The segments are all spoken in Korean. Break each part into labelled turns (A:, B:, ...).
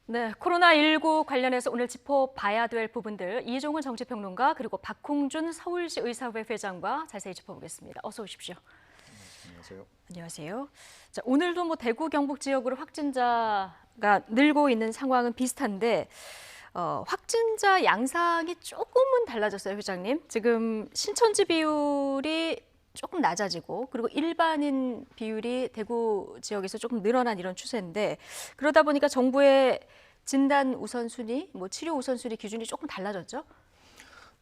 A: 네, 코로나19 관련해서 오늘 짚어봐야 될 부분들 이종훈 정치평론가 그리고 박홍준 서울시 의사회 회장과 자세히 짚어보겠습니다. 어서 오십시오.
B: 안녕하세요.
A: 안녕하세요. 자, 오늘도 뭐 대구 경북 지역으로 확진자가 늘고 있는 상황은 비슷한데 확진자 양상이 조금은 달라졌어요, 회장님. 지금 신천지 비율이 조금 낮아지고 그리고 일반인 비율이 대구 지역에서 조금 늘어난 이런 추세인데 그러다 보니까 정부의 진단 우선순위, 뭐 치료 우선순위 기준이 조금 달라졌죠?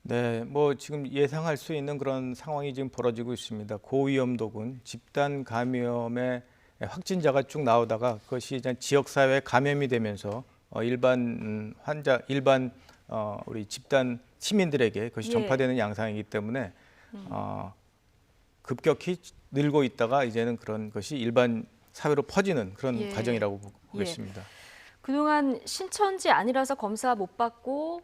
B: 네, 뭐 지금 예상할 수 있는 그런 상황이 지금 벌어지고 있습니다. 고위험도군 집단 감염의 확진자가 쭉 나오다가 그것이 이제 지역사회 감염이 되면서 일반 환자, 우리 집단 시민들에게 그것이
A: 예.
B: 전파되는 양상이기 때문에 급격히 늘고 있다가 이제는 그런 것이 일반 사회로 퍼지는 그런
A: 예.
B: 과정이라고 보겠습니다.
A: 그동안 신천지 아니라서 검사 못 받고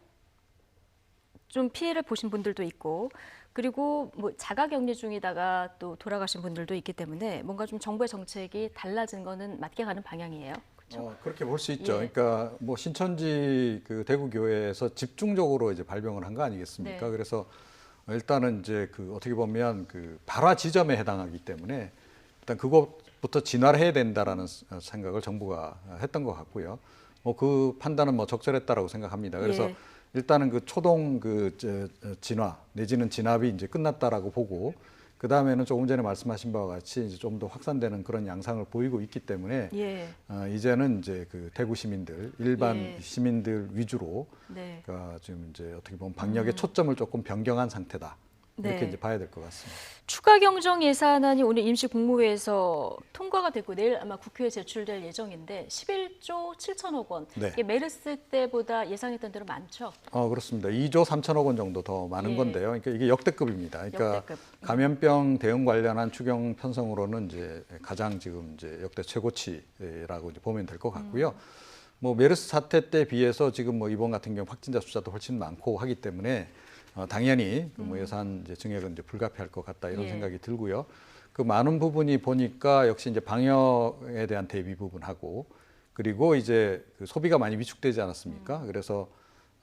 A: 좀 피해를 보신 분들도 있고 그리고 뭐 자가격리 중이다가 또 돌아가신 분들도 있기 때문에 뭔가 좀 정부의 정책이 달라진 거는 맞게 가는 방향이에요. 그렇죠?
C: 그렇게 볼 수 있죠.
A: 예.
C: 그러니까 뭐 신천지 그 대구 교회에서 집중적으로 이제 발병을 한 거 아니겠습니까?
A: 네.
C: 그래서 일단은 이제 그 어떻게 보면 그 발화 지점에 해당하기 때문에 일단 그것부터 진화를 해야 된다라는 생각을 정부가 했던 것 같고요. 뭐 그 판단은 뭐 적절했다라고 생각합니다. 그래서
A: 예.
C: 일단은 그 초동 진화 내지는 진압이 이제 끝났다라고 보고 그 다음에는 조금 전에 말씀하신 바와 같이 이제 좀 더 확산되는 그런 양상을 보이고 있기 때문에
A: 예.
C: 이제는 이제 그 대구 시민들 일반
A: 예.
C: 시민들 위주로
A: 네.
C: 그러니까 지금 이제 어떻게 보면 방역의 초점을 조금 변경한 상태다 이렇게
A: 네.
C: 이제 봐야 될 것 같습니다.
A: 추가 경정 예산안이 오늘 임시 국무회에서 통과가 됐고 내일 아마 국회에 제출될 예정인데 11조 7천억 원.
C: 네.
A: 이게 메르스 때보다 예상했던 대로 많죠?
C: 그렇습니다. 2조 3천억 원 정도 더 많은
A: 예.
C: 건데요. 그러니까 이게 역대급입니다. 그러니까
A: 역대급.
C: 감염병 대응 관련한 추경 편성으로는 이제 가장 지금 이제 역대 최고치라고 이제 보면 될 것 같고요. 뭐 메르스 사태 때 비해서 지금 뭐 이번 같은 경우 확진자 숫자도 훨씬 많고 하기 때문에 당연히 그 뭐 예산 이제 증액은 이제 불가피할 것 같다 이런
A: 예.
C: 생각이 들고요. 그 많은 부분이 보니까 역시 이제 방역에 대한 대비 부분하고 그리고 이제 그 소비가 많이 위축되지 않았습니까? 그래서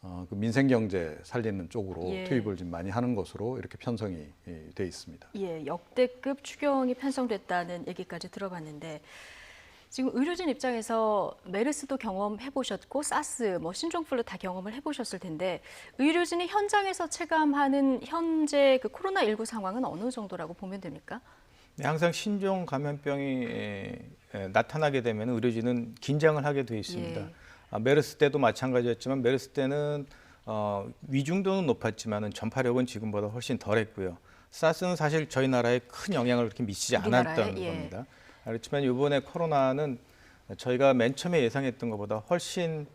C: 그 민생 경제 살리는 쪽으로
A: 예.
C: 투입을 좀 많이 하는 것으로 이렇게 편성이 돼 있습니다.
A: 예, 역대급 추경이 편성됐다는 얘기까지 들어봤는데 지금 의료진 입장에서 메르스도 경험해 보셨고 사스, 뭐 신종플루 다 경험을 해 보셨을 텐데 의료진이 현장에서 체감하는 현재 그 코로나19 상황은 어느 정도라고 보면 됩니까?
B: 네, 항상 신종 감염병이 나타나게 되면 의료진은 긴장을 하게 돼 있습니다.
A: 예.
B: 메르스 때도 마찬가지였지만 메르스 때는 위중도는 높았지만 전파력은 지금보다 훨씬 덜했고요. 사스는 사실 저희 나라에 큰 영향을 그렇게 미치지
A: 우리나라에?
B: 않았던
A: 예.
B: 겁니다. 그렇지만 이번에 코로나는 저희가 맨 처음에 예상했던 것보다 훨씬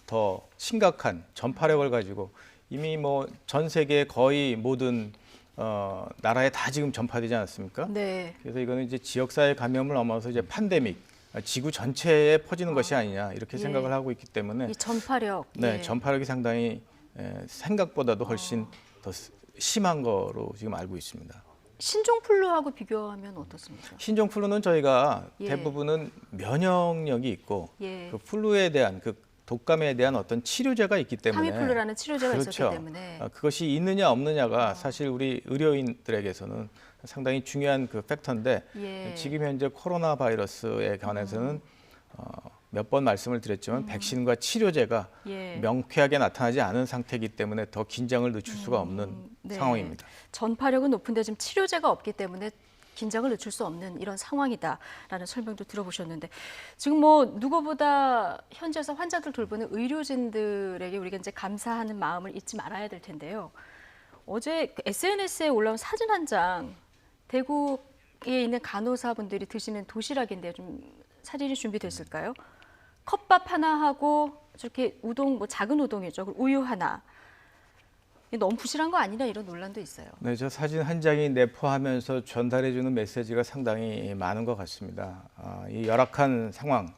B: 더 심각한 전파력을 가지고 이미 뭐 전 세계 거의 모든 나라에 다 지금 전파되지 않았습니까?
A: 네.
B: 그래서 이거는 이제 지역사회 감염을 넘어서 이제 팬데믹, 지구 전체에 퍼지는 것이 아니냐 이렇게
A: 예.
B: 생각을 하고 있기 때문에
A: 이 전파력.
B: 네,
A: 예.
B: 전파력이 상당히 생각보다도 훨씬 더 심한 거로 지금 알고 있습니다.
A: 신종플루하고 비교하면 어떻습니까?
B: 신종플루는 저희가
A: 예.
B: 대부분은 면역력이 있고
A: 예.
B: 그 플루에 대한 그 독감에 대한 어떤 치료제가 있기 때문에
A: 타미플루라는 치료제가
B: 그렇죠.
A: 있었기 때문에
B: 그것이 있느냐 없느냐가 사실 우리 의료인들에게서는 상당히 중요한 그 팩터인데
A: 예.
B: 지금 현재 코로나 바이러스에 관해서는 몇 번 말씀을 드렸지만 백신과 치료제가
A: 예.
B: 명쾌하게 나타나지 않은 상태이기 때문에 더 긴장을 늦출 수가 없는
A: 네.
B: 상황입니다.
A: 전파력은 높은데 지금 치료제가 없기 때문에 긴장을 늦출 수 없는 이런 상황이다라는 설명도 들어보셨는데 지금 뭐 누구보다 현지에서 환자들 돌보는 의료진들에게 우리가 이제 감사하는 마음을 잊지 말아야 될 텐데요. 어제 그 SNS에 올라온 사진 한 장 대구에 있는 간호사분들이 드시는 도시락인데 좀 사진이 준비됐을까요? 컵밥 하나 하고 저렇게 우동 뭐 작은 우동이죠. 그리고 우유 하나. 이게 너무 부실한 거 아니냐 이런 논란도 있어요.
B: 네, 저 사진 한 장이 내포하면서 전달해주는 메시지가 상당히 많은 것 같습니다. 이 열악한 상황.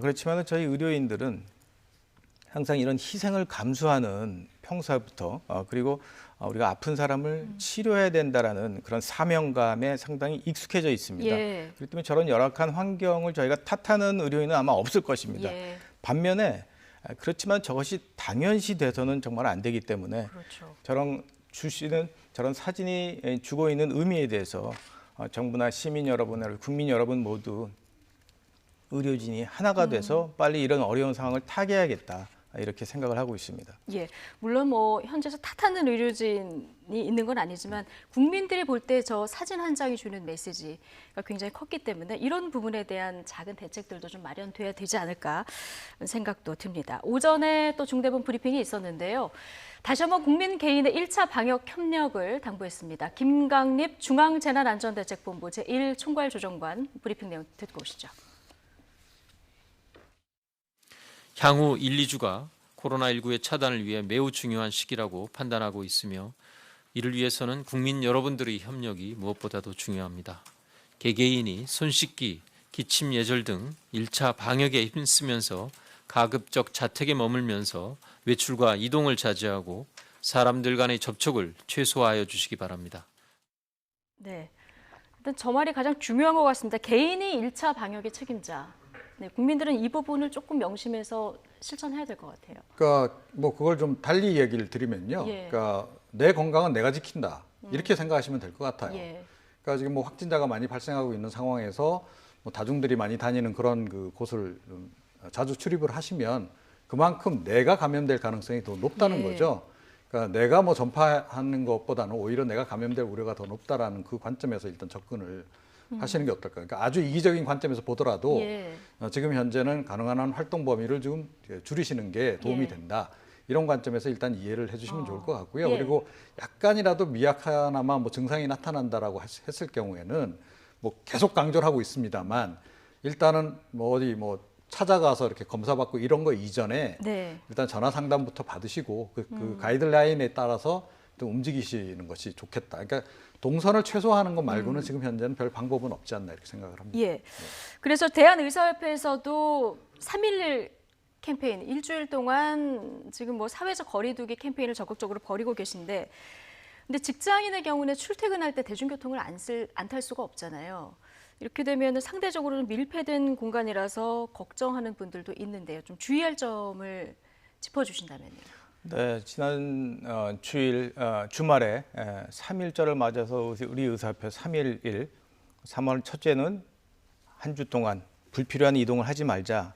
B: 그렇지만 저희 의료인들은 항상 이런 희생을 감수하는 평소부터 그리고 우리가 아픈 사람을 치료해야 된다라는 그런 사명감에 상당히 익숙해져 있습니다.
A: 예.
B: 그렇기 때문에 저런 열악한 환경을 저희가 탓하는 의료인은 아마 없을 것입니다.
A: 예.
B: 반면에 그렇지만 저것이 당연시 돼서는 정말 안 되기 때문에
A: 그렇죠.
B: 저런 사진이 주고 있는 의미에 대해서 정부나 시민 여러분, 국민 여러분 모두 의료진이 하나가 돼서 빨리 이런 어려운 상황을 타개해야겠다. 이렇게 생각을 하고 있습니다.
A: 예, 물론 뭐 현재에서 탓하는 의료진이 있는 건 아니지만 국민들이 볼 때 저 사진 한 장이 주는 메시지가 굉장히 컸기 때문에 이런 부분에 대한 작은 대책들도 좀 마련돼야 되지 않을까 생각도 듭니다. 오전에 또 중대본 브리핑이 있었는데요. 다시 한번 국민 개인의 1차 방역 협력을 당부했습니다. 김강립 중앙재난안전대책본부 제1총괄조정관 브리핑 내용 듣고 오시죠.
D: 향후 1, 2주가 코로나19의 차단을 위해 매우 중요한 시기라고 판단하고 있으며 이를 위해서는 국민 여러분들의 협력이 무엇보다도 중요합니다. 개개인이 손 씻기, 기침 예절 등 1차 방역에 힘쓰면서 가급적 자택에 머물면서 외출과 이동을 자제하고 사람들 간의 접촉을 최소화하여 주시기 바랍니다.
A: 네, 일단 저 말이 가장 중요한 것 같습니다. 개인이 1차 방역의 책임자. 네, 국민들은 이 부분을 조금 명심해서 실천해야 될 것 같아요.
C: 그러니까 뭐 그걸 좀 달리 얘기를 드리면요.
A: 예.
C: 그러니까 내 건강은 내가 지킨다. 이렇게 생각하시면 될 것 같아요.
A: 예.
C: 그러니까 지금 뭐 확진자가 많이 발생하고 있는 상황에서 뭐 다중들이 많이 다니는 그런 그 곳을 자주 출입을 하시면 그만큼 내가 감염될 가능성이 더 높다는
A: 예.
C: 거죠. 그러니까 내가 뭐 전파하는 것보다는 오히려 내가 감염될 우려가 더 높다라는 그 관점에서 일단 접근을 하시는 게 어떨까. 그러니까 아주 이기적인 관점에서 보더라도
A: 예.
C: 지금 현재는 가능한 한 활동 범위를 좀 줄이시는 게 도움이
A: 예.
C: 된다. 이런 관점에서 일단 이해를 해주시면 좋을 것 같고요.
A: 예.
C: 그리고 약간이라도 미약하나마 뭐 증상이 나타난다라고 했을 경우에는 뭐 계속 강조를 하고 있습니다만 일단은 뭐 어디 뭐 찾아가서 이렇게 검사받고 이런 거 이전에
A: 네.
C: 일단 전화 상담부터 받으시고 그 가이드라인에 따라서 또 움직이시는 것이 좋겠다. 그러니까 동선을 최소화하는 것 말고는 지금 현재는 별 방법은 없지 않나 이렇게 생각을 합니다.
A: 예. 그래서 대한의사협회에서도 3.11 캠페인 일주일 동안 지금 뭐 사회적 거리두기 캠페인을 적극적으로 벌이고 계신데, 근데 직장인의 경우는 출퇴근할 때 대중교통을 안 탈 수가 없잖아요. 이렇게 되면 상대적으로는 밀폐된 공간이라서 걱정하는 분들도 있는데요. 좀 주의할 점을 짚어주신다면요.
B: 네, 지난 주말에 3.1절을 맞아서 우리 의사협회 3.1일 3월 첫째는 한 주 동안 불필요한 이동을 하지 말자.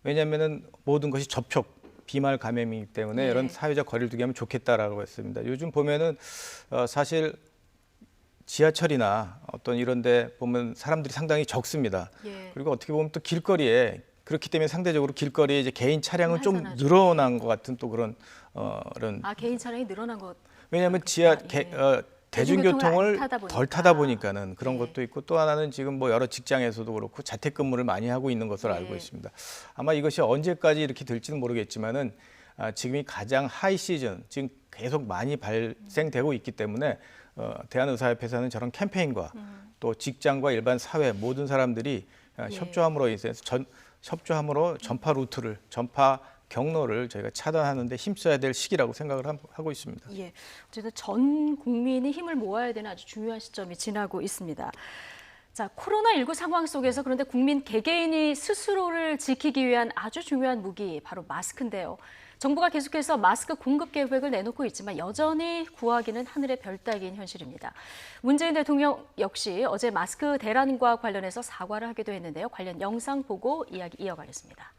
B: 왜냐하면 모든 것이 접촉, 비말 감염이기 때문에
A: 예.
B: 이런 사회적 거리를 두게 하면 좋겠다라고 했습니다. 요즘 보면은 사실 지하철이나 어떤 이런 데 보면 사람들이 상당히 적습니다.
A: 예.
B: 그리고 어떻게 보면 또 길거리에 그렇기 때문에 상대적으로 길거리에 이제 개인 차량은 좀
A: 한산하죠.
B: 늘어난 것 같은 또 그런 그런
A: 개인 차량이 늘어난 것.
B: 왜냐하면
A: 예.
B: 대중교통을
A: 안 타다 보니까.
B: 덜 타다 보니까는 그런
A: 예.
B: 것도 있고 또 하나는 지금 뭐 여러 직장에서도 그렇고 자택근무를 많이 하고 있는 것으로
A: 예.
B: 알고 있습니다. 아마 이것이 언제까지 이렇게 될지는 모르겠지만은 지금이 가장 하이 시즌 지금 계속 많이 발생되고 있기 때문에 대한의사협회에서는 저런 캠페인과 또 직장과 일반 사회 모든 사람들이 협조함으로 전파 루트를 전파 경로를 저희가 차단하는 데 힘써야 될 시기라고 생각을 하고 있습니다.
A: 예, 어쨌든 전 국민이 힘을 모아야 되는 아주 중요한 시점이 지나고 있습니다. 자, 코로나19 상황 속에서 그런데 국민 개개인이 스스로를 지키기 위한 아주 중요한 무기, 바로 마스크인데요. 정부가 계속해서 마스크 공급 계획을 내놓고 있지만 여전히 구하기는 하늘의 별 따기인 현실입니다. 문재인 대통령 역시 어제 마스크 대란과 관련해서 사과를 하기도 했는데요. 관련 영상 보고 이야기 이어가겠습니다.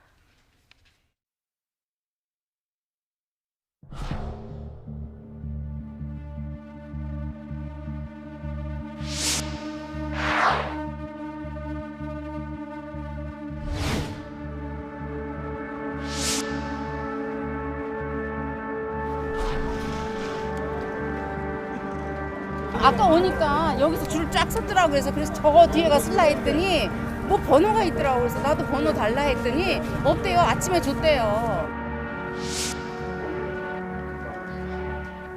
E: 아까 오니까 여기서 줄 쫙 섰더라고. 그래서 저거 뒤에 가 쓸라 했더니 뭐 번호가 있더라고. 그래서 나도 번호 달라 했더니 없대요. 아침에 줬대요.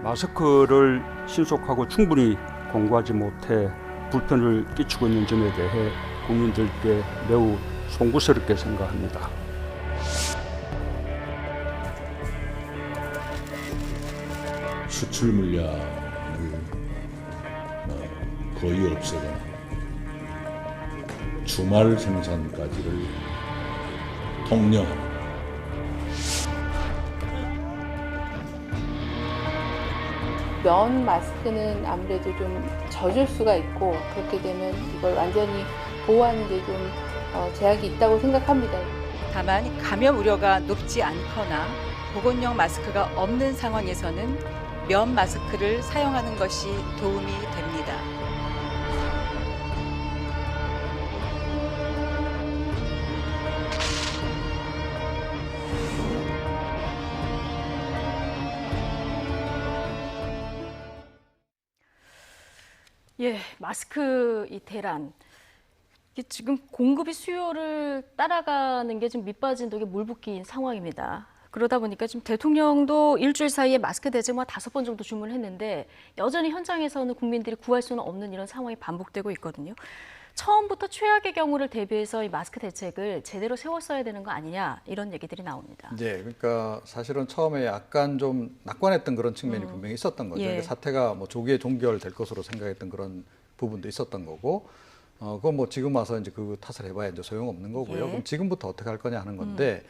F: 마스크를 신속하고 충분히 공구하지 못해 불편을 끼치고 있는 점에 대해 국민들께 매우 송구스럽게 생각합니다.
G: 수출 물량을 거의 없애거나 주말 생산까지를 통령하는
E: 면 마스크는 아무래도 좀 젖을 수가 있고 그렇게 되면 이걸 완전히 보호하는 데 좀 제약이 있다고 생각합니다.
H: 다만 감염 우려가 높지 않거나 보건용 마스크가 없는 상황에서는 면 마스크를 사용하는 것이 도움이 됩니다.
A: 예, 마스크 이 대란. 이게 지금 공급이 수요를 따라가는 게 지금 밑빠진 독에 물 붓기인 상황입니다. 그러다 보니까 지금 대통령도 일주일 사이에 마스크 대책만 5번 정도 주문했는데 여전히 현장에서는 국민들이 구할 수는 없는 이런 상황이 반복되고 있거든요. 처음부터 최악의 경우를 대비해서 이 마스크 대책을 제대로 세웠어야 되는 거 아니냐 이런 얘기들이 나옵니다.
C: 네, 그러니까 사실은 처음에 약간 좀 낙관했던 그런 측면이 분명히 있었던 거죠.
A: 예.
C: 그러니까 사태가 뭐 조기에 종결될 것으로 생각했던 그런 부분도 있었던 거고, 그건 뭐 지금 와서 이제 그 탓을 해봐야 이제 소용없는 거고요.
A: 예.
C: 그럼 지금부터 어떻게 할 거냐 하는 건데,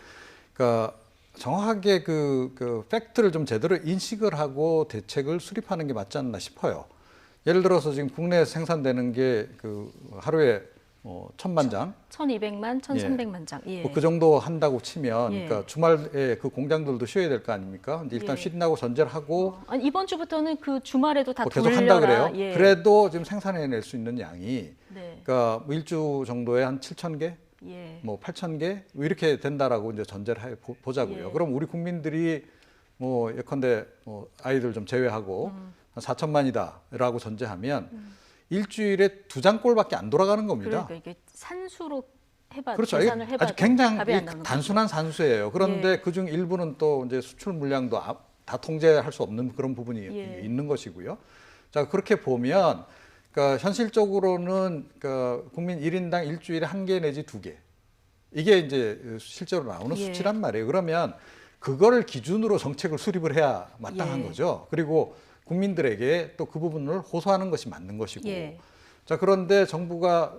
C: 그러니까 정확하게 그 팩트를 좀 제대로 인식을 하고 대책을 수립하는 게 맞지 않나 싶어요. 예를 들어서 지금 국내에 생산되는 게 그 하루에 1,000만 장,
A: 1,200만, 1,300만 장. 예.
C: 뭐 그 정도 한다고 치면,
A: 예.
C: 그러니까 주말에 그 공장들도 쉬어야 될 거 아닙니까? 근데 일단
A: 예.
C: 쉰다고 전제를 하고
A: 아니, 이번 주부터는 그 주말에도 다
C: 뭐 계속
A: 돌려라.
C: 한다 그래요.
A: 예.
C: 그래도 지금 생산해낼 수 있는 양이,
A: 네.
C: 그러니까 뭐 일주 정도에 한 7,000개,
A: 예.
C: 뭐 8,000개 뭐 이렇게 된다라고 이제 전제를 보자고요.
A: 예.
C: 그럼 우리 국민들이 뭐 예컨대 뭐 아이들 좀 제외하고 한 4천만이다라고 전제하면 일주일에 2장꼴밖에 안 돌아가는 겁니다.
A: 그러니까 이게 산수로 해봐
C: 그렇죠. 이게
A: 계산을 해봐
C: 아주 굉장히
A: 답이 안 나오는
C: 단순한 산수예요. 그런데
A: 예.
C: 그중 일부는 또 이제 수출 물량도 다 통제할 수 없는 그런 부분이
A: 예.
C: 있는 것이고요. 자, 그렇게 보면 그러니까 현실적으로는 그러니까 국민 1인당 일주일에 1개 내지 2개. 이게 이제 실제로 나오는
A: 예.
C: 수치란 말이에요. 그러면 그거를 기준으로 정책을 수립을 해야 마땅한
A: 예.
C: 거죠. 그리고 국민들에게 또 그 부분을 호소하는 것이 맞는 것이고.
A: 예.
C: 자, 그런데 정부가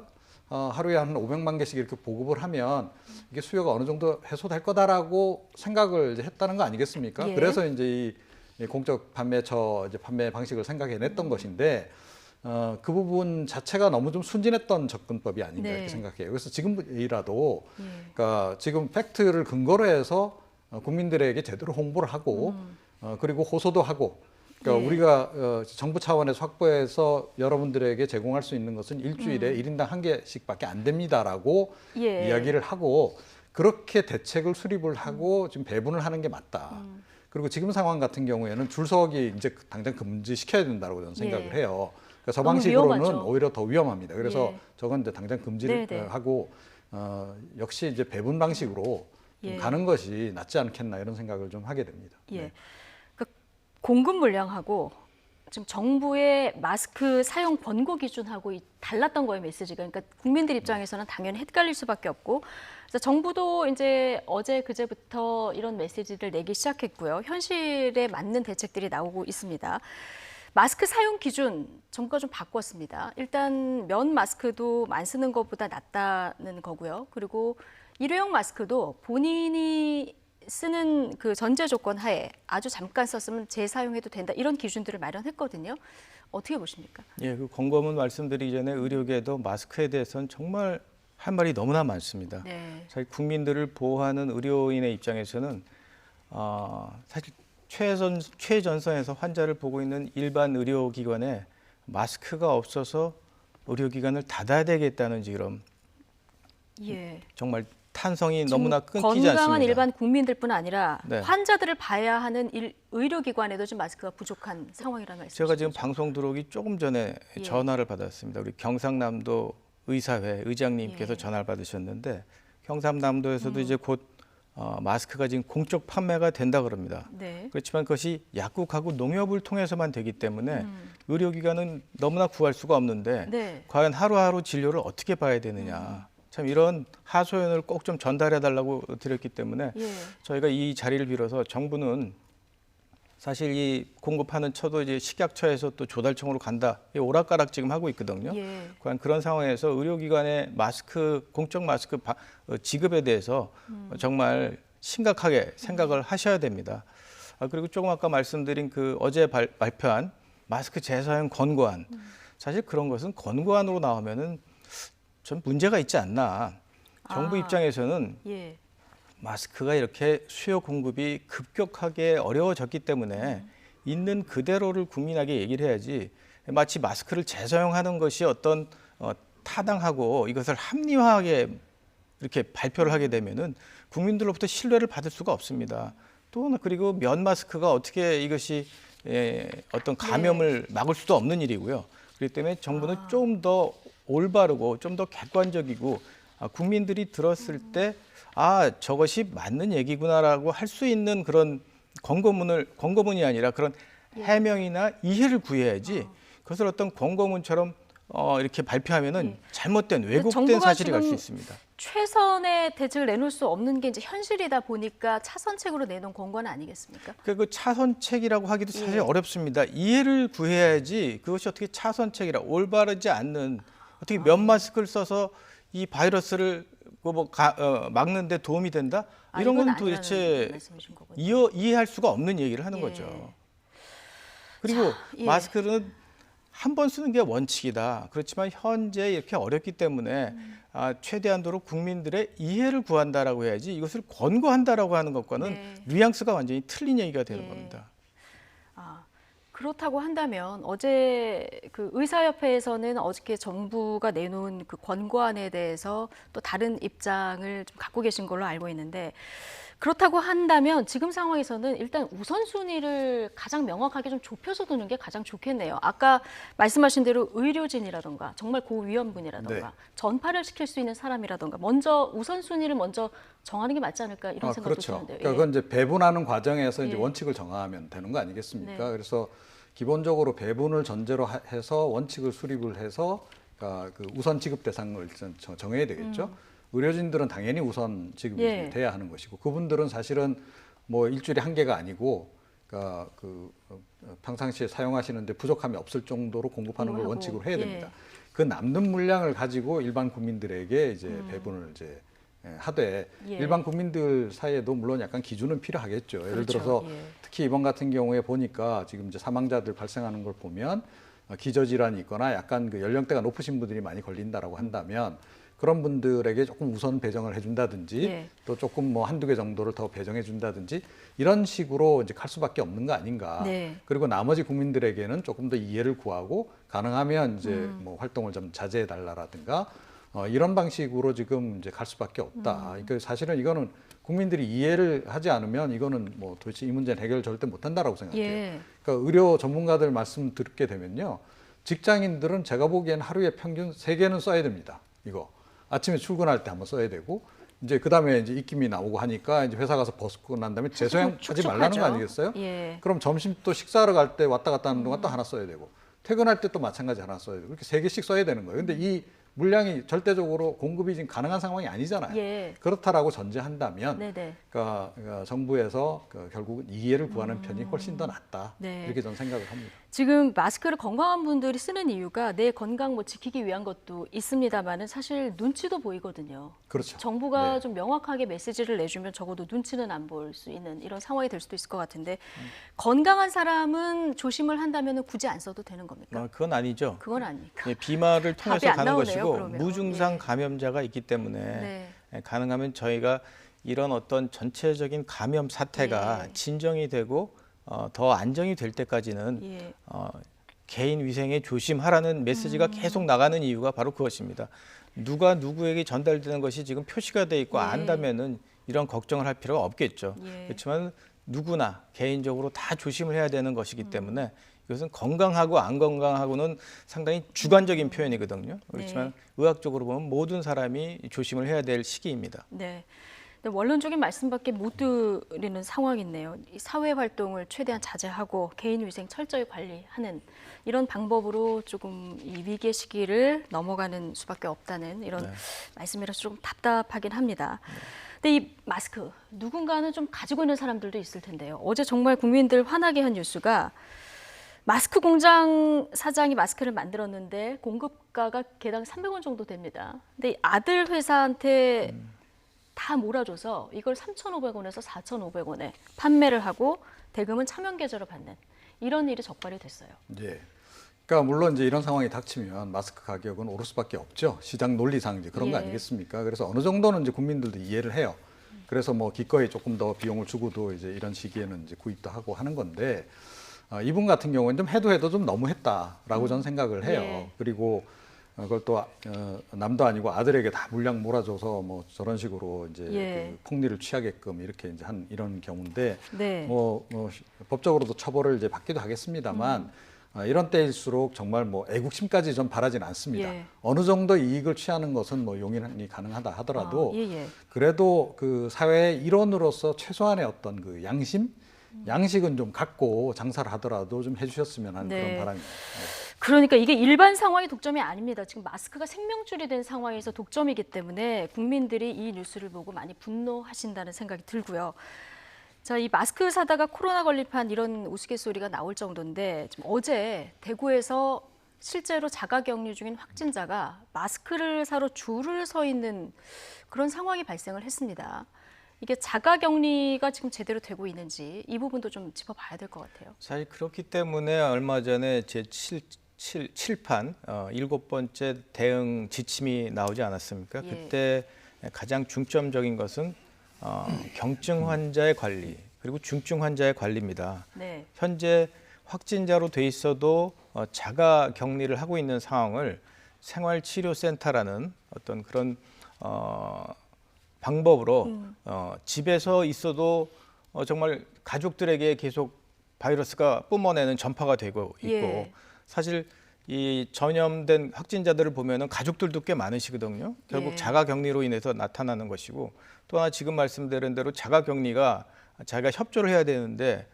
C: 하루에 한 500만 개씩 이렇게 보급을 하면 이게 수요가 어느 정도 해소될 거다라고 생각을 이제 했다는 거 아니겠습니까?
A: 예.
C: 그래서 이제 이 공적 판매처 이제 판매 방식을 생각해냈던 것인데 그 부분 자체가 너무 좀 순진했던 접근법이 아닌가
A: 네.
C: 이렇게 생각해요. 그래서 지금이라도
A: 예.
C: 그러니까 지금 팩트를 근거로 해서 국민들에게 제대로 홍보를 하고 그리고 호소도 하고 그러니까
A: 예.
C: 우리가 정부 차원에서 확보해서 여러분들에게 제공할 수 있는 것은 일주일에 1인당 1개씩밖에 안 됩니다라고
A: 예.
C: 이야기를 하고 그렇게 대책을 수립을 하고 지금 배분을 하는 게 맞다. 그리고 지금 상황 같은 경우에는 줄 서기 이제 당장 금지시켜야 된다고 저는 생각을
A: 예.
C: 해요. 그러니까 저
A: 너무
C: 방식으로는
A: 위험하죠.
C: 오히려 더 위험합니다. 그래서
A: 예.
C: 저건 이제 당장 금지를
A: 네네.
C: 하고 역시 이제 배분 방식으로 좀
A: 예.
C: 가는 것이 낫지 않겠나 이런 생각을 좀 하게 됩니다.
A: 예.
C: 네.
A: 그러니까 공급 물량하고 지금 정부의 마스크 사용 권고 기준하고 달랐던 거예요, 메시지가. 그러니까 국민들 입장에서는 당연히 헷갈릴 수밖에 없고, 그래서 정부도 이제 어제 그제부터 이런 메시지를 내기 시작했고요. 현실에 맞는 대책들이 나오고 있습니다. 마스크 사용 기준 정부가 좀 바꿨습니다. 일단 면 마스크도 안 쓰는 것보다 낫다는 거고요. 그리고 일회용 마스크도 본인이 쓰는 그 전제 조건 하에 아주 잠깐 썼으면 재사용해도 된다. 이런 기준들을 마련했거든요. 어떻게 보십니까?
B: 예, 그 권고문 말씀드리기 전에 의료계도 마스크에 대해서는 정말 할 말이 너무나 많습니다.
A: 네.
B: 사실 국민들을 보호하는 의료인의 입장에서는 사실 최전선에서 환자를 보고 있는 일반 의료기관에 마스크가 없어서 의료기관을 닫아야 되겠다는 지금
A: 예.
B: 정말 탄성이
A: 지금
B: 너무나 끊기지
A: 건강한
B: 않습니다.
A: 일반 국민들뿐 아니라
B: 네.
A: 환자들을 봐야 하는 의료기관에도 지금 마스크가 부족한 상황이라는 말씀이시죠?
B: 제가 지금 방송 들어오기 조금 전에
A: 예.
B: 전화를 받았습니다. 우리 경상남도 의사회 의장님께서
A: 예.
B: 전화를 받으셨는데 경상남도에서도 이제 곧 마스크가 지금 공적 판매가 된다 그럽니다.
A: 네.
B: 그렇지만 그것이 약국하고 농협을 통해서만 되기 때문에 의료기관은 너무나 구할 수가 없는데
A: 네.
B: 과연 하루하루 진료를 어떻게 봐야 되느냐. 참 이런 하소연을 꼭 좀 전달해 달라고 드렸기 때문에
A: 예.
B: 저희가 이 자리를 빌어서 정부는 사실 이 공급하는 처도 이제 식약처에서 또 조달청으로 간다. 이 오락가락 지금 하고 있거든요.
A: 예.
B: 과연 그런 상황에서 의료기관의 마스크, 공적 마스크 지급에 대해서 정말 심각하게 생각을 하셔야 됩니다. 그리고 조금 아까 말씀드린 그 어제 발표한 마스크 재사용 권고안. 사실 그런 것은 권고안으로 나오면은 좀 문제가 있지 않나. 정부 입장에서는
A: 예.
B: 마스크가 이렇게 수요 공급이 급격하게 어려워졌기 때문에 있는 그대로를 국민에게 얘기를 해야지 마치 마스크를 재사용하는 것이 어떤 타당하고 이것을 합리화하게 이렇게 발표를 하게 되면은 국민들로부터 신뢰를 받을 수가 없습니다. 또 그리고 면 마스크가 어떻게 이것이 어떤 감염을 막을 수도 없는 일이고요. 그렇기 때문에 정부는 좀 더 올바르고 좀 더 객관적이고 국민들이 들었을 때 저것이 맞는 얘기구나라고 할 수 있는 그런 권고문이 아니라 그런 해명이나 이해를 구해야지 그것을 어떤 권고문처럼 이렇게 발표하면은 잘못된 왜곡된
A: 정부가
B: 사실이 갈 수
A: 지금
B: 있습니다.
A: 최선의 대책을 내놓을 수 없는 게 이제 현실이다 보니까 차선책으로 내놓은 권고안 아니겠습니까?
B: 그 차선책이라고 하기도 사실 어렵습니다. 이해를 구해야지 그것이 어떻게 차선책이라 올바르지 않는 어떻게 면 마스크를 써서 이 바이러스를 막는 데 도움이 된다? 이런
A: 이건
B: 건
A: 아니라는
B: 도대체
A: 말씀이신 거군요.
B: 이해할 수가 없는 얘기를 하는
A: 예.
B: 거죠. 그리고
A: 예.
B: 마스크는 한 번 쓰는 게 원칙이다. 그렇지만 현재 이렇게 어렵기 때문에 최대한도로 국민들의 이해를 구한다라고 해야지 이것을 권고한다라고 하는 것과는
A: 네.
B: 뉘앙스가 완전히 틀린 얘기가 되는
A: 예.
B: 겁니다.
A: 그렇다고 한다면 어제 그 의사협회에서는 어저께 정부가 내놓은 그 권고안에 대해서 또 다른 입장을 좀 갖고 계신 걸로 알고 있는데 그렇다고 한다면 지금 상황에서는 일단 우선순위를 가장 명확하게 좀 좁혀서 두는 게 가장 좋겠네요. 아까 말씀하신 대로 의료진이라던가 정말 고위험군이라던가
C: 네.
A: 전파를 시킬 수 있는 사람이라던가 먼저 우선순위를 먼저 정하는 게 맞지 않을까 이런 생각도
C: 그렇죠.
A: 드는데요.
C: 그러니까 그건 이제 배분하는 과정에서 이제
A: 예.
C: 원칙을 정하면 되는 거 아니겠습니까?
A: 네.
C: 그래서 기본적으로 배분을 전제로 해서 원칙을 수립을 해서 그러니까 그 우선 지급 대상을 일단 정해야 되겠죠. 의료진들은 당연히 우선 지급이
A: 예.
C: 돼야 하는 것이고 그분들은 사실은 뭐 일주일에 한 개가 아니고 그러니까 평상시에 사용하시는데 부족함이 없을 정도로 공급하는 걸
A: 공급하고,
C: 원칙으로 해야
A: 예.
C: 됩니다. 그 남는 물량을 가지고 일반 국민들에게 이제 배분을 이제 하되
A: 예.
C: 일반 국민들 사이에도 물론 약간 기준은 필요하겠죠. 예를
A: 그렇죠.
C: 들어서
A: 예.
C: 특히 이번 같은 경우에 보니까 지금 이제 사망자들 발생하는 걸 보면 기저질환이 있거나 약간 그 연령대가 높으신 분들이 많이 걸린다라고 한다면 그런 분들에게 조금 우선 배정을 해준다든지
A: 예.
C: 또 조금 뭐 한두 개 정도를 더 배정해 준다든지 이런 식으로 이제 갈 수밖에 없는 거 아닌가.
A: 네.
C: 그리고 나머지 국민들에게는 조금 더 이해를 구하고 가능하면 이제 뭐 활동을 좀 자제해 달라라든가 이런 방식으로 지금 이제 갈 수밖에 없다. 그러니까 사실은 이거는 국민들이 이해를 하지 않으면 이거는 뭐 도대체 이 문제는 해결 절대 못한다라고 생각해요.
A: 예.
C: 그러니까 의료 전문가들 말씀 듣게 되면요, 직장인들은 제가 보기엔 하루에 평균 3개는 써야 됩니다. 이거 아침에 출근할 때 한번 써야 되고 이제 그다음에 이제 입김이 나오고 하니까 이제 회사 가서 벗고 난 다음에 재사용하지
A: 촉촉하죠.
C: 말라는 거 아니겠어요?
A: 예.
C: 그럼 점심 또 식사하러 갈 때 왔다 갔다 하는 동안 또 하나 써야 되고 퇴근할 때 또 마찬가지 하나 써야 되고 이렇게 3개씩 써야 되는 거예요. 근데 이 물량이 절대적으로 공급이 지금 가능한 상황이 아니잖아요.
A: 예.
C: 그렇다라고 전제한다면
A: 네네.
C: 그러니까 정부에서 결국은 이해를 구하는 편이 훨씬 더 낫다.
A: 네.
C: 이렇게 저는 생각을 합니다.
A: 지금 마스크를 건강한 분들이 쓰는 이유가 내 건강 뭐 지키기 위한 것도 있습니다만은 사실 눈치도 보이거든요.
C: 그렇죠.
A: 정부가
C: 네.
A: 좀 명확하게 메시지를 내주면 적어도 눈치는 안 볼 수 있는 이런 상황이 될 수도 있을 것 같은데 건강한 사람은 조심을 한다면 굳이 안 써도 되는 겁니까?
B: 그건 아니죠.
A: 그건 아니니까.
B: 예, 비말을
A: 답이
B: 통해서
A: 안
B: 가는
A: 나오네요,
B: 것이고
A: 그러면.
B: 무증상
A: 예.
B: 감염자가 있기 때문에
A: 네.
B: 가능하면 저희가 이런 어떤 전체적인 감염 사태가
A: 예.
B: 진정이 되고 더 안정이 될 때까지는
A: 예.
B: 개인 위생에 조심하라는 메시지가 계속 나가는 이유가 바로 그것입니다. 누가 누구에게 전달되는 것이 지금 표시가 돼 있고
A: 예.
B: 안다면은 이런 걱정을 할 필요가 없겠죠.
A: 예.
B: 그렇지만 누구나 개인적으로 다 조심을 해야 되는 것이기 때문에 이것은 건강하고 안 건강하고는 상당히 주관적인 표현이거든요. 그렇지만 의학적으로 보면 모든 사람이 조심을 해야 될 시기입니다.
A: 네. 근데 원론적인 말씀밖에 못 드리는 상황이네요. 이 사회 활동을 최대한 자제하고 개인 위생 철저히 관리하는 이런 방법으로 조금 이 위기의 시기를 넘어가는 수밖에 없다는 이런 말씀이라서 조금 답답하긴 합니다. 근데 이 마스크 누군가는 좀 가지고 있는 사람들도 있을 텐데요. 어제 정말 국민들 화나게 한 뉴스가 마스크 공장 사장이 마스크를 만들었는데 공급가가 개당 300원 정도 됩니다. 근데 이 아들 회사한테 다 몰아줘서 이걸 3,500원에서 4,500원에 판매를 하고 대금은 차명 계좌로 받는 이런 일이 적발이 됐어요.
C: 예. 그러니까 물론 이제 이런 상황이 닥치면 마스크 가격은 오를 수밖에 없죠. 시장 논리상 이제 그런 거
A: 예.
C: 아니겠습니까? 그래서 어느 정도는 이제 국민들도 이해를 해요. 그래서 뭐 기꺼이 조금 더 비용을 주고도 이제 이런 시기에는 이제 구입도 하고 하는 건데 이분 같은 경우는 좀 해도 좀 너무했다라고 저는 생각을 해요.
A: 예.
C: 그리고 그걸 또 남도 아니고 아들에게 다 물량 몰아줘서 뭐 저런 식으로 이제
A: 예.
C: 그 폭리를 취하게끔 이렇게 이제 한 이런 경우인데
A: 네.
C: 뭐 법적으로도 처벌을 이제 받기도 하겠습니다만 이런 때일수록 정말 뭐 애국심까지 좀 바라진 않습니다.
A: 예.
C: 어느 정도 이익을 취하는 것은 뭐 용인이 가능하다 하더라도
A: 예.
C: 그래도 그 사회의 일원으로서 최소한의 어떤 그 양식은 좀 갖고 장사를 하더라도 좀 해주셨으면 하는
A: 네.
C: 그런 바람입니다.
A: 그러니까 이게 일반 상황이 독점이 아닙니다. 지금 마스크가 생명줄이 된 상황에서 독점이기 때문에 국민들이 이 뉴스를 보고 많이 분노하신다는 생각이 들고요. 자, 이 마스크 사다가 코로나 걸림판 이런 우스갯소리가 나올 정도인데 지금 어제 대구에서 실제로 자가격리 중인 확진자가 마스크를 사러 줄을 서 있는 그런 상황이 발생을 했습니다. 이게 자가격리가 지금 제대로 되고 있는지 이 부분도 좀 짚어봐야 될 것 같아요.
B: 사실 그렇기 때문에 얼마 전에 제7판 7번째 대응 지침이 나오지 않았습니까?
A: 예.
B: 그때 가장 중점적인 것은 경증 환자의 관리 그리고 중증 환자의 관리입니다.
A: 네.
B: 현재 확진자로 돼 있어도 자가 격리를 하고 있는 상황을 생활치료센터라는 어떤 그런 방법으로 집에서 있어도 정말 가족들에게 계속 바이러스가 뿜어내는 전파가 되고 있고
A: 예.
B: 사실 이 전염된 확진자들을 보면은 가족들도 꽤 많으시거든요. 결국
A: 예.
B: 자가 격리로 인해서 나타나는 것이고 또 하나 지금 말씀드린 대로 자가 격리가 자기가 협조를 해야 되는데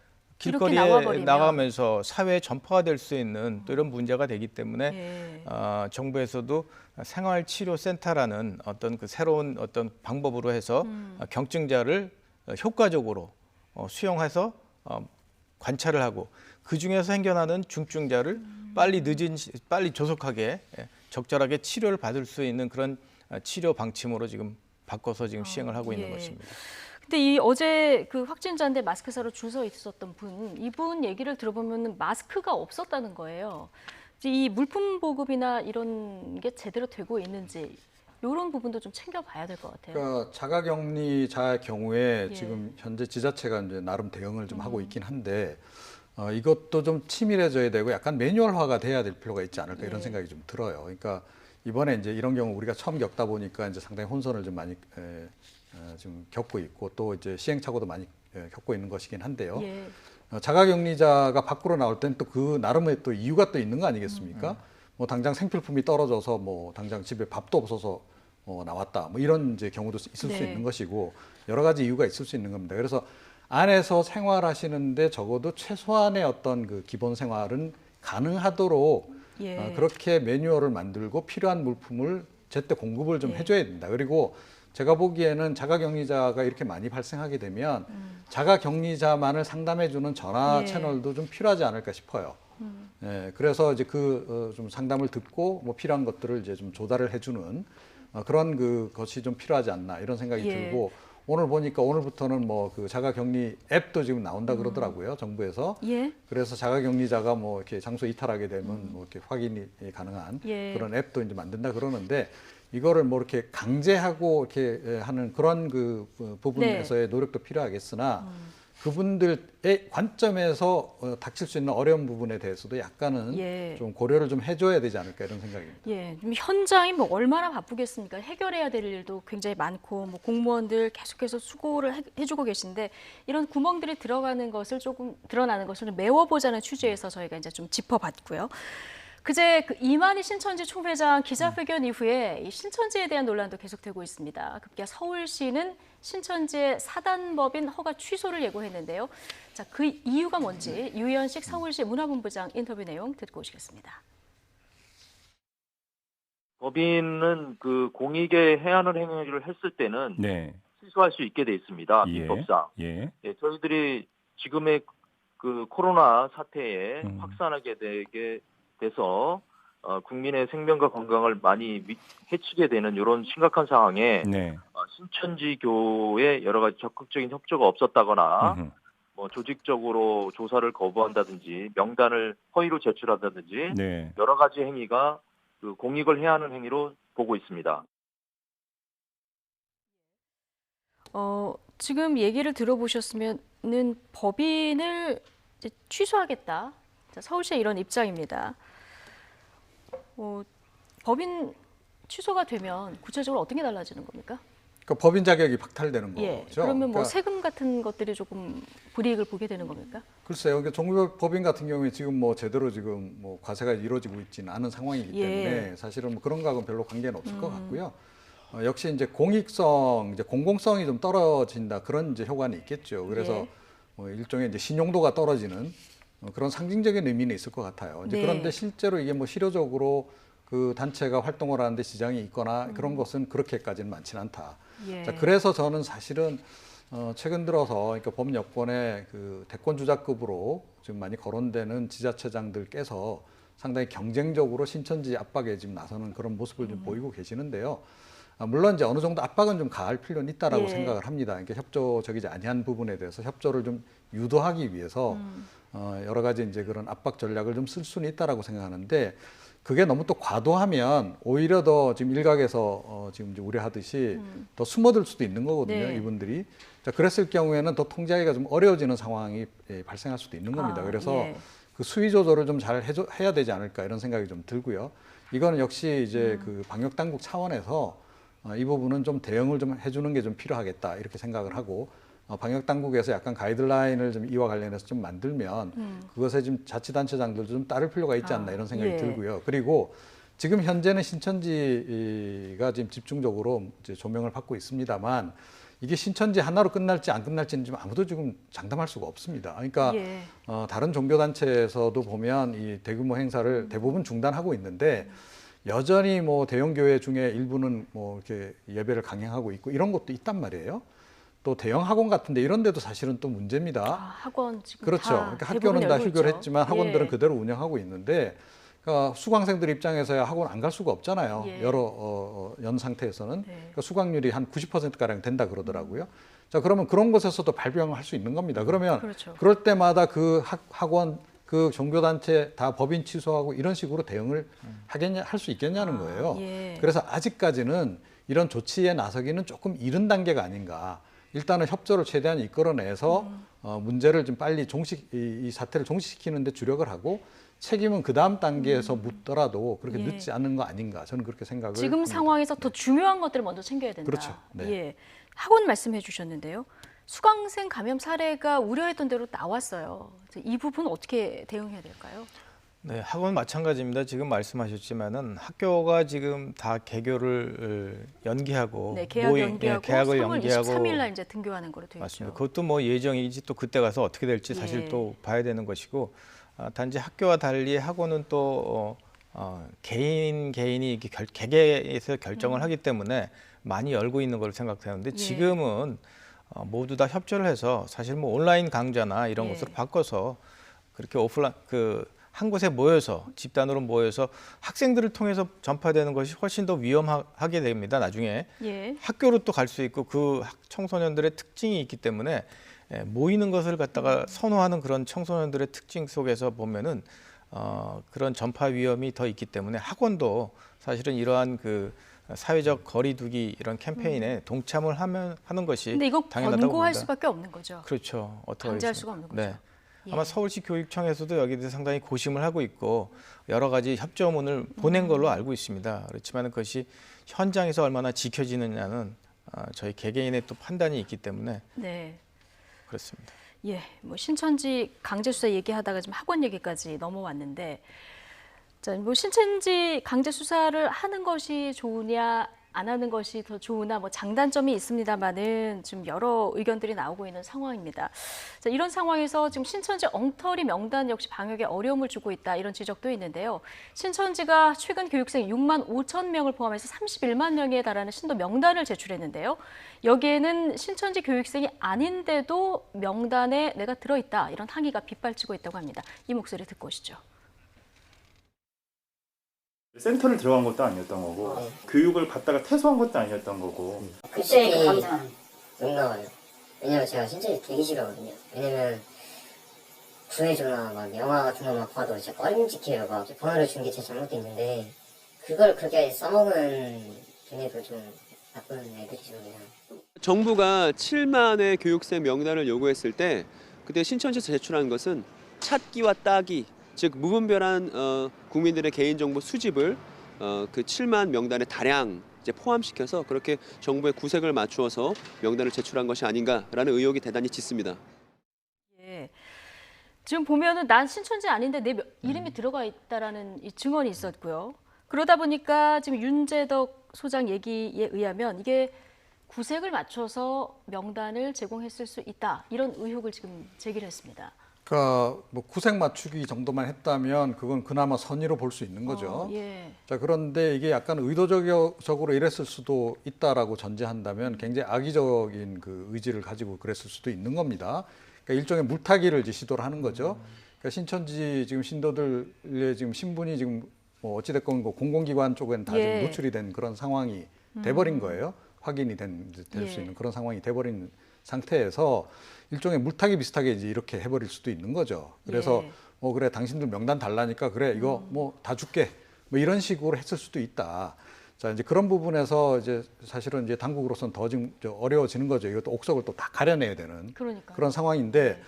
A: 이렇게
B: 길거리에
A: 나와버리면.
B: 나가면서 사회에 전파가 될 수 있는 또 이런 문제가 되기 때문에
A: 예.
B: 정부에서도 생활치료센터라는 어떤 그 새로운 어떤 방법으로 해서 경증자를 효과적으로 수용해서 관찰을 하고 그 중에서 생겨나는 중증자를 빨리 조속하게 적절하게 치료를 받을 수 있는 그런 치료 방침으로 지금 바꿔서 지금 시행을 하고 있는
A: 예.
B: 것입니다.
A: 근데 이 어제 그 확진자인데 마스크 사러 줄 서 있었던 이분 얘기를 들어보면 마스크가 없었다는 거예요. 이제 이 물품 보급이나 이런 게 제대로 되고 있는지 이런 부분도 좀 챙겨봐야 될 것 같아요.
C: 그러니까 자가격리자의 경우에
A: 예.
C: 지금 현재 지자체가 이제 나름 대응을 좀 하고 있긴 한데 이것도 좀 치밀해져야 되고 약간 매뉴얼화가 돼야 될 필요가 있지 않을까 이런
A: 예.
C: 생각이 좀 들어요. 그러니까 이번에 이제 이런 경우 우리가 처음 겪다 보니까 이제 상당히 혼선을 좀 많이 좀 겪고 있고 또 이제 시행착오도 많이 겪고 있는 것이긴 한데요.
A: 예.
C: 자가격리자가 밖으로 나올 때는 또 그 나름의 또 이유가 또 있는 거 아니겠습니까? 뭐 당장 생필품이 떨어져서 뭐 당장 집에 밥도 없어서 나왔다. 뭐 이런 이제 경우도 있을
A: 네.
C: 수 있는 것이고 여러 가지 이유가 있을 수 있는 겁니다. 그래서 안에서 생활하시는데 적어도 최소한의 어떤 그 기본 생활은 가능하도록
A: 예.
C: 그렇게 매뉴얼을 만들고 필요한 물품을 제때 공급을 좀
A: 예.
C: 해줘야 된다. 그리고 제가 보기에는 자가격리자가 이렇게 많이 발생하게 되면 자가격리자만을 상담해주는 전화
A: 예.
C: 채널도 좀 필요하지 않을까 싶어요. 예, 그래서 이제 좀 상담을 듣고 뭐 필요한 것들을 이제 좀 조달을 해주는 그런 것이 좀 필요하지 않나 이런 생각이
A: 예.
C: 들고 오늘 보니까 오늘부터는 뭐 그 자가격리 앱도 지금 나온다 그러더라고요 정부에서.
A: 예.
C: 그래서 자가격리자가 뭐 이렇게 장소 이탈하게 되면 뭐 이렇게 확인이 가능한
A: 예.
C: 그런 앱도 이제 만든다 그러는데 이거를 뭐 이렇게 강제하고 이렇게 하는 그런 그 부분에서의 노력도 필요하겠으나 그분들의 관점에서 닥칠 수 있는 어려운 부분에 대해서도 약간은
A: 예.
C: 좀 고려를 좀 해줘야 되지 않을까 이런 생각입니다.
A: 예, 좀 현장이 뭐 얼마나 바쁘겠습니까? 해결해야 될 일도 굉장히 많고 뭐 공무원들 계속해서 수고를 해주고 계신데 이런 구멍들이 드러나는 것을 좀 메워보자는 취지에서 저희가 이제 좀 짚어봤고요. 그제 그 이만희 신천지 총회장 기자회견 이후에 이 신천지에 대한 논란도 계속되고 있습니다. 급기야 서울시는 신천지의 사단법인 허가 취소를 예고했는데요. 자, 그 이유가 뭔지 유현식 서울시 문화본부장 인터뷰 내용 듣고 오시겠습니다.
I: 법인은 그 공익에 해하는 행위를 했을 때는
J: 네.
I: 취소할 수 있게 돼 있습니다.
J: 예.
I: 민법상.
J: 예.
I: 예, 저희들이 지금의 그 코로나 사태에
J: 음.
I: 확산하게 되게 돼서 국민의 생명과 건강을 많이 해치게 되는 이런 심각한 상황에
J: 네.
I: 신천지교의 여러 가지 적극적인 협조가 없었다거나 뭐 조직적으로 조사를 거부한다든지 명단을 허위로 제출한다든지
B: 네.
I: 여러 가지 행위가 그 공익을 해하는 행위로 보고 있습니다.
A: 지금 얘기를 들어보셨으면은 법인을 이제 취소하겠다. 자, 서울시의 이런 입장입니다. 법인 취소가 되면 구체적으로 어떤 게 달라지는 겁니까?
C: 그러니까 법인 자격이 박탈되는 거죠.
A: 예. 그러면 뭐
C: 그러니까
A: 세금 같은 것들이 조금 불이익을 보게 되는 겁니까?
C: 글쎄요. 그러니까 종교법인 같은 경우에 지금 뭐 제대로 지금 뭐 과세가 이루어지고 있지는 않은 상황이기 때문에 사실은 뭐 그런 거하고는 별로 관계는 없을 것 같고요. 역시 이제 공익성, 이제 공공성이 좀 떨어진다 그런 이제 효과는 있겠죠. 그래서 뭐 일종의 이제 신용도가 떨어지는 그런 상징적인 의미는 있을 것 같아요. 이제
A: 네.
C: 그런데 실제로 이게 뭐 실효적으로 그 단체가 활동을 하는데 지장이 있거나 그런 것은 그렇게까지는 많지는 않다.
A: 예.
C: 자, 그래서 저는 사실은 최근 들어서 그러니까 법 여건에 그 대권 주자급으로 지금 많이 거론되는 지자체장들께서 상당히 경쟁적으로 신천지 압박에 지금 나서는 그런 모습을 좀 보이고 계시는데요. 물론 이제 어느 정도 압박은 좀 가할 필요는 있다라고 생각을 합니다. 그러니까 협조적이지 아니한 부분에 대해서 협조를 좀 유도하기 위해서 여러 가지 이제 그런 압박 전략을 좀 쓸 수는 있다라고 생각하는데 그게 너무 또 과도하면 오히려 더 지금 일각에서 지금 이제 우려하듯이 더 숨어들 수도 있는 거거든요.
A: 네.
C: 이분들이. 자, 그랬을 경우에는 더 통제하기가 좀 어려워지는 상황이 발생할 수도 있는 겁니다. 그래서 그 수위 조절을 좀 잘 해야 되지 않을까 이런 생각이 좀 들고요. 이거는 역시 이제 그 방역 당국 차원에서 이 부분은 좀 대응을 좀 해주는 게 좀 필요하겠다 이렇게 생각을 하고 방역 당국에서 약간 가이드라인을 좀 이와 관련해서 좀 만들면 그것에 좀 자치단체장들도 좀 따를 필요가 있지 않나 이런 생각이 들고요. 그리고 지금 현재는 신천지가 지금 집중적으로 이제 조명을 받고 있습니다만 이게 신천지 하나로 끝날지 안 끝날지는 지금 아무도 지금 장담할 수가 없습니다. 그러니까 다른 종교단체에서도 보면 이 대규모 행사를 대부분 중단하고 있는데 여전히 뭐 대형 교회 중에 일부는 뭐 이렇게 예배를 강행하고 있고 이런 것도 있단 말이에요. 또 대형 학원 같은데 이런 데도 사실은 또 문제입니다.
A: 학원 지금
C: 그렇죠.
A: 다
C: 그러니까 학교는 다 휴교를
A: 있죠.
C: 했지만 학원들은 그대로 운영하고 있는데 그러니까 수강생들 입장에서야 학원 안 갈 수가 없잖아요. 여러 연 상태에서는 그러니까 수강률이 한 90%가량 된다 그러더라고요. 자, 그러면 그런 곳에서도 발병을 할 수 있는 겁니다. 그러면 그럴 때마다 그 학원 그 종교단체 다 법인 취소하고 이런 식으로 대응을 할 수 있겠냐는 거예요. 그래서 아직까지는 이런 조치에 나서기는 조금 이른 단계가 아닌가. 일단은 협조를 최대한 이끌어내서 문제를 좀 빨리 이 사태를 종식시키는 데 주력을 하고 책임은 그 다음 단계에서 묻더라도 그렇게 늦지 않은 거 아닌가. 저는 그렇게 생각을
A: 지금
C: 합니다.
A: 상황에서 더 중요한 것들을 먼저 챙겨야 된다.
C: 그렇죠. 네.
A: 학원 말씀해 주셨는데요. 수강생 감염 사례가 우려했던 대로 나왔어요. 이 부분 어떻게 대응해야 될까요?
B: 네, 학원 마찬가지입니다. 지금 말씀하셨지만은 학교가 지금 다 개교를 연기하고
A: 계약 연기하고
B: 계약을
A: 3월
B: 연기하고
A: 23일 날 이제 등교하는 거로 되어
B: 맞습니다.
A: 있죠.
B: 그것도 뭐 예정이지 또 그때 가서 어떻게 될지 사실 또 봐야 되는 것이고 단지 학교와 달리 학원은 또 개인이 이렇게 개개에서 결정을 하기 때문에 많이 열고 있는 걸로 생각되는데 지금은 모두 다 협조를 해서 사실 뭐 온라인 강좌나 이런 것으로 바꿔서 그렇게 오프라인 한 곳에 모여서 집단으로 모여서 학생들을 통해서 전파되는 것이 훨씬 더 위험하게 됩니다. 나중에 학교로 또 갈 수 있고 그 청소년들의 특징이 있기 때문에 모이는 것을 갖다가 선호하는 그런 청소년들의 특징 속에서 보면은 그런 전파 위험이 더 있기 때문에 학원도 사실은 이러한 그 사회적 거리두기 이런 캠페인에 동참을 하는 것이
A: 근데 이거
B: 당연하다고
A: 권고할
B: 봅니다.
A: 수밖에 없는 거죠.
B: 그렇죠. 어떻게
A: 강제할
B: 하겠습니까?
A: 수가 없는 거죠.
B: 네. 아마 서울시 교육청에서도 여기에 대해서 상당히 고심을 하고 있고 여러 가지 협조문을 보낸 걸로 알고 있습니다. 그렇지만 그것이 현장에서 얼마나 지켜지느냐는 저희 개개인의 또 판단이 있기 때문에 그렇습니다.
A: 뭐 신천지 강제 수사 얘기하다가 지금 학원 얘기까지 넘어왔는데, 자, 뭐 신천지 강제 수사를 하는 것이 좋으냐 안 하는 것이 더 좋으나 뭐 장단점이 있습니다만은 지금 여러 의견들이 나오고 있는 상황입니다. 자, 이런 상황에서 지금 신천지 엉터리 명단 역시 방역에 어려움을 주고 있다 이런 지적도 있는데요. 신천지가 최근 교육생 6만 5천 명을 포함해서 31만 명에 달하는 신도 명단을 제출했는데요. 여기에는 신천지 교육생이 아닌데도 명단에 내가 들어있다 이런 항의가 빗발치고 있다고 합니다. 이 목소리 듣고 오시죠.
J: 센터를 들어간 것도 아니었던 거고 교육을 받다가 퇴소한 것도 아니었던 거고
K: 글쎄 감사는 응답을 왜냐면 제가 신천지 되게 싫어하거든요. 왜냐면 구해줘나 막 영화 같은 거 막 봐도 진짜 꺼림직해요. 막 번호를 준 게 제 잘못도 있는데 그걸 그렇게 써먹은 걔네도 좀 나쁜 애들이죠 그냥.
L: 정부가 7만의 교육생 명단을 요구했을 때 그때 신천지에서 제출한 것은 찾기와 따기, 즉 무분별한 국민들의 개인정보 수집을 그 7만 명단에 다량 이제 포함시켜서 그렇게 정부의 구색을 맞추어서 명단을 제출한 것이 아닌가라는 의혹이 대단히 짙습니다.
A: 예. 지금 보면은 난 신천지 아닌데 내 이름이 들어가 있다라는 이 증언이 있었고요. 그러다 보니까 지금 윤재덕 소장 얘기에 의하면 이게 구색을 맞춰서 명단을 제공했을 수 있다. 이런 의혹을 지금 제기를 했습니다.
C: 그러니까 뭐 구색 맞추기 정도만 했다면 그건 그나마 선의로 볼 수 있는 거죠.
A: 예.
C: 자, 그런데 이게 약간 의도적으로 이랬을 수도 있다라고 전제한다면 굉장히 악의적인 그 의지를 가지고 그랬을 수도 있는 겁니다. 그러니까 일종의 물타기를 이제 시도를 하는 거죠. 그러니까 신천지 지금 신도들의 지금 신분이 지금 뭐 어찌됐건 뭐 공공기관 쪽엔 다 지금 노출이 된 그런 상황이 돼버린 거예요. 확인이 될 수 있는 그런 상황이 돼버린 상태에서 일종의 물타기 비슷하게 이제 이렇게 해버릴 수도 있는 거죠. 그래서 뭐 그래 당신들 명단 달라니까 그래 이거 뭐 다 줄게 뭐 이런 식으로 했을 수도 있다. 자, 이제 그런 부분에서 이제 사실은 이제 당국으로서는 더 지금 어려워지는 거죠. 이것도 옥석을 또 다 가려내야 되는 그런 상황인데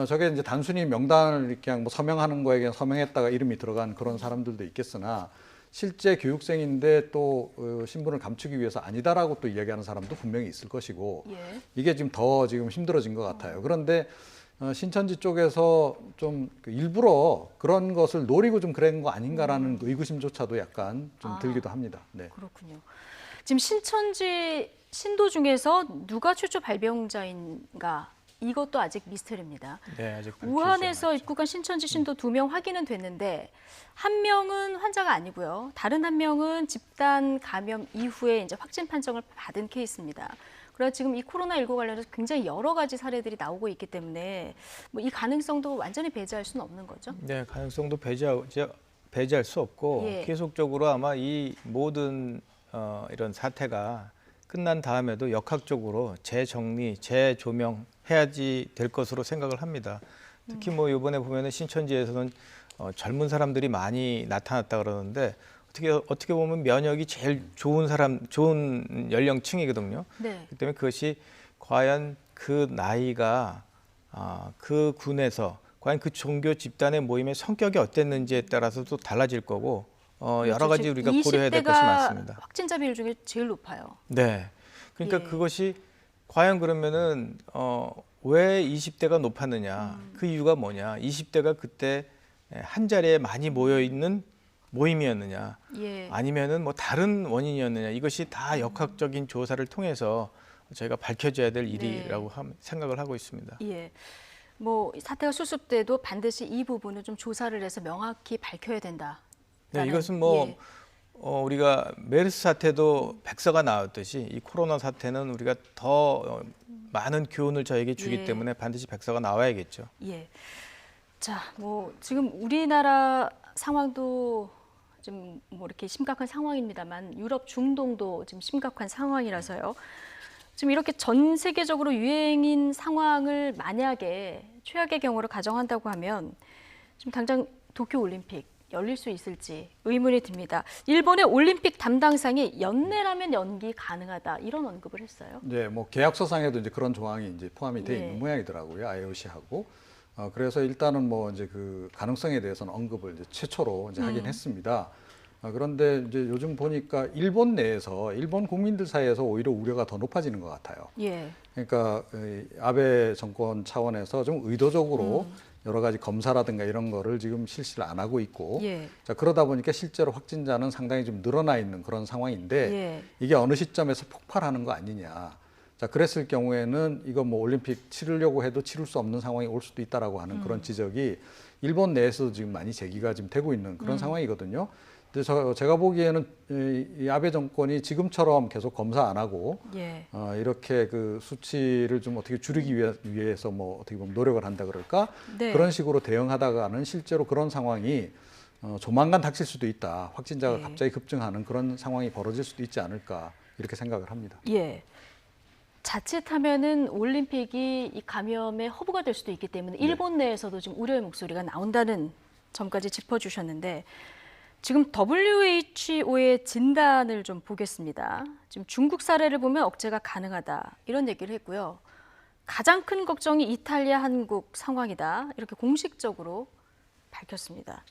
C: 저게 이제 단순히 명단을 그냥 뭐 서명하는 거에 그냥 서명했다가 이름이 들어간 그런 사람들도 있겠으나 실제 교육생인데 또 신분을 감추기 위해서 아니다라고 또 이야기하는 사람도 분명히 있을 것이고 이게 지금 더 지금 힘들어진 것 같아요. 그런데 신천지 쪽에서 좀 일부러 그런 것을 노리고 좀 그런 거 아닌가라는 의구심조차도 약간 좀 들기도 합니다. 네.
A: 그렇군요. 지금 신천지 신도 중에서 누가 최초 발병자인가 이것도 아직 미스터리입니다.
B: 네, 아직
A: 우한에서 입국한 신천지 신도 2명 확인은 됐는데 한 명은 환자가 아니고요. 다른 한 명은 집단 감염 이후에 이제 확진 판정을 받은 케이스입니다. 그래서 지금 이 코로나19 관련해서 굉장히 여러 가지 사례들이 나오고 있기 때문에 뭐 이 가능성도 완전히 배제할 수는 없는 거죠.
B: 네, 가능성도 배제할 수 없고 계속적으로 아마 이 모든 이런 사태가 끝난 다음에도 역학적으로 재정리, 재조명해야지 될 것으로 생각을 합니다. 특히 뭐 이번에 보면은 신천지에서는 젊은 사람들이 많이 나타났다 그러는데 어떻게 보면 면역이 제일 좋은 연령층이거든요. 네. 그렇기 때문에 그것이 과연 그 나이가 그 군에서 과연 그 종교 집단의 모임의 성격이 어땠는지에 따라서 또 달라질 거고 여러 가지 우리가 고려해야 될 것이 많습니다.
A: 확진자 비율 중에 제일 높아요.
B: 네. 그러니까 그것이 과연 그러면은 왜 20대가 높았느냐? 그 이유가 뭐냐? 20대가 그때 한 자리에 많이 모여 있는 모임이었느냐? 아니면은 뭐 다른 원인이었느냐? 이것이 다 역학적인 조사를 통해서 저희가 밝혀져야 될 일이라고 생각을 하고 있습니다.
A: 예. 뭐 사태가 수습돼도 반드시 이 부분을 좀 조사를 해서 명확히 밝혀야 된다.
B: 네, 이것은 뭐 우리가 메르스 사태도 백서가 나왔듯이 이 코로나 사태는 우리가 더 많은 교훈을 저에게 주기 때문에 반드시 백서가 나와야겠죠.
A: 예. 자, 뭐 지금 우리나라 상황도 좀 뭐 이렇게 심각한 상황입니다만 유럽, 중동도 지금 심각한 상황이라서요. 지금 이렇게 전 세계적으로 유행인 상황을 만약에 최악의 경우로 가정한다고 하면 지금 당장 도쿄 올림픽 열릴 수 있을지 의문이 듭니다. 일본의 올림픽 담당상이 연내라면 연기 가능하다 이런 언급을 했어요.
C: 네, 뭐 계약서상에도 이제 그런 조항이 이제 포함이 돼 있는 모양이더라고요. IOC하고. 그래서 일단은 뭐 이제 그 가능성에 대해서는 언급을 이제 최초로 이제 하긴 했습니다. 그런데 이제 요즘 보니까 일본 내에서 일본 국민들 사이에서 오히려 우려가 더 높아지는 것 같아요. 그러니까 아베 정권 차원에서 좀 의도적으로 여러 가지 검사라든가 이런 거를 지금 실시를 안 하고 있고 자, 그러다 보니까 실제로 확진자는 상당히 좀 늘어나 있는 그런 상황인데 이게 어느 시점에서 폭발하는 거 아니냐. 자, 그랬을 경우에는 이거 뭐 올림픽 치르려고 해도 치를 수 없는 상황이 올 수도 있다라고 하는 그런 지적이 일본 내에서도 지금 많이 제기가 지금 되고 있는 그런 상황이거든요. 근데 제가 보기에는 이 아베 정권이 지금처럼 계속 검사 안 하고 이렇게 그 수치를 좀 어떻게 줄이기 위해서 뭐 어떻게 보면 노력을 한다 그럴까 그런 식으로 대응하다가는 실제로 그런 상황이 조만간 닥칠 수도 있다. 확진자가 갑자기 급증하는 그런 상황이 벌어질 수도 있지 않을까 이렇게 생각을 합니다.
A: 자칫하면은 올림픽이 이 감염의 허브가 될 수도 있기 때문에 일본 내에서도 지금 우려의 목소리가 나온다는 점까지 짚어주셨는데 지금 WHO의 진단을 좀 보겠습니다. 지금 중국 사례를 보면 억제가 가능하다 이런 얘기를 했고요. 가장 큰 걱정이 이탈리아, 한국 상황이다 이렇게 공식적으로 밝혔습니다.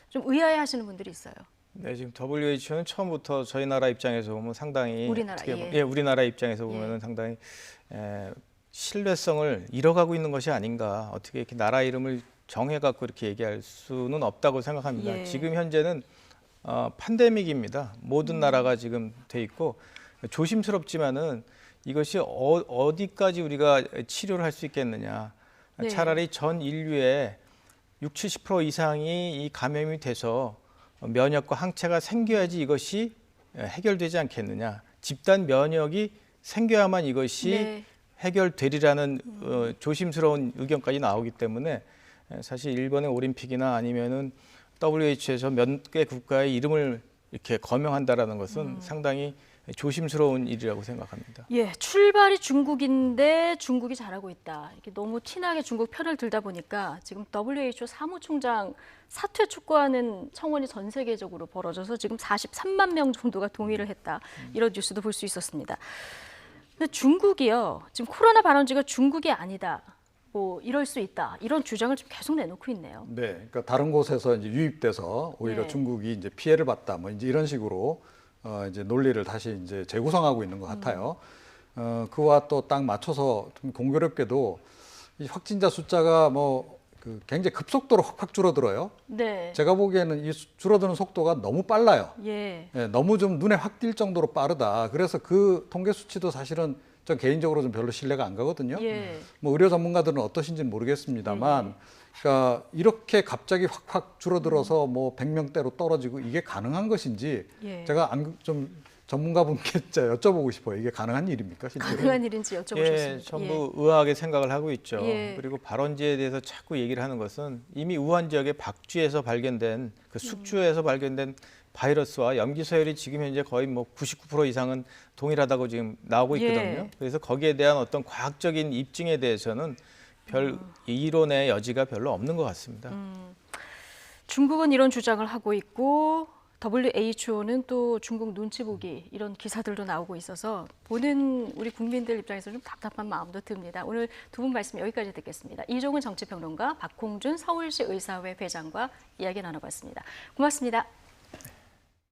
A: 좀 의아해하시는 분들이 있어요.
B: 네, 지금 WHO는 처음부터 저희 나라 입장에서 보면 상당히
A: 우리나라,
B: 우리나라 입장에서 보면은 상당히 신뢰성을 잃어가고 있는 것이 아닌가. 어떻게 이렇게 나라 이름을 정해갖고 이렇게 얘기할 수는 없다고 생각합니다. 지금 현재는 팬데믹입니다. 모든 나라가 지금 돼 있고 조심스럽지만은 이것이 어디까지 우리가 치료를 할 수 있겠느냐. 차라리 전 인류의 60-70% 이상이 이 감염이 돼서 면역과 항체가 생겨야지 이것이 해결되지 않겠느냐. 집단 면역이 생겨야만 이것이 해결되리라는 조심스러운 의견까지 나오기 때문에 사실 일본의 올림픽이나 아니면은 WHO에서 몇 개 국가의 이름을 이렇게 거명한다라는 것은 상당히 조심스러운 일이라고 생각합니다.
A: 예, 출발이 중국인데 중국이 잘하고 있다. 이렇게 너무 티나게 중국 편을 들다 보니까 지금 WHO 사무총장 사퇴 촉구하는 청원이 전 세계적으로 벌어져서 지금 43만 명 정도가 동의를 했다. 이런 뉴스도 볼 수 있었습니다. 근데 중국이요, 지금 코로나 발원지가 중국이 아니다. 뭐 이럴 수 있다. 이런 주장을 좀 계속 내놓고 있네요.
C: 네, 그러니까 다른 곳에서 이제 유입돼서 오히려 중국이 이제 피해를 봤다. 뭐 이제 이런 식으로 이제 논리를 다시 이제 재구성하고 있는 것 같아요. 그와 또 딱 맞춰서 좀 공교롭게도 이 확진자 숫자가 뭐 그 굉장히 급속도로 확 줄어들어요.
A: 네.
C: 제가 보기에는 이 줄어드는 속도가 너무 빨라요.
A: 예.
C: 너무 좀 눈에 확 띌 정도로 빠르다. 그래서 그 통계 수치도 사실은 전 개인적으로 좀 별로 신뢰가 안 가거든요. 뭐 의료 전문가들은 어떠신지는 모르겠습니다만, 그러니까 이렇게 갑자기 확 줄어들어서 뭐 100명대로 떨어지고 이게 가능한 것인지 제가 좀 전문가분께 진짜 여쭤보고 싶어요. 이게 가능한 일입니까? 실제로?
A: 가능한 일인지 여쭤보셨습니다.
B: 전부 의아하게 생각을 하고 있죠. 그리고 발원지에 대해서 자꾸 얘기를 하는 것은 이미 우한 지역의 박쥐에서 발견된 그 숙주에서 발견된 바이러스와 염기 서열이 지금 현재 거의 뭐 99% 이상은 동일하다고 지금 나오고 있거든요. 그래서 거기에 대한 어떤 과학적인 입증에 대해서는 별 이론의 여지가 별로 없는 것 같습니다.
A: 중국은 이런 주장을 하고 있고 WHO는 또 중국 눈치 보기 이런 기사들도 나오고 있어서 보는 우리 국민들 입장에서 좀 답답한 마음도 듭니다. 오늘 두 분 말씀 여기까지 듣겠습니다. 이종훈 정치평론가, 박홍준 서울시 의사회 회장과 이야기 나눠봤습니다. 고맙습니다.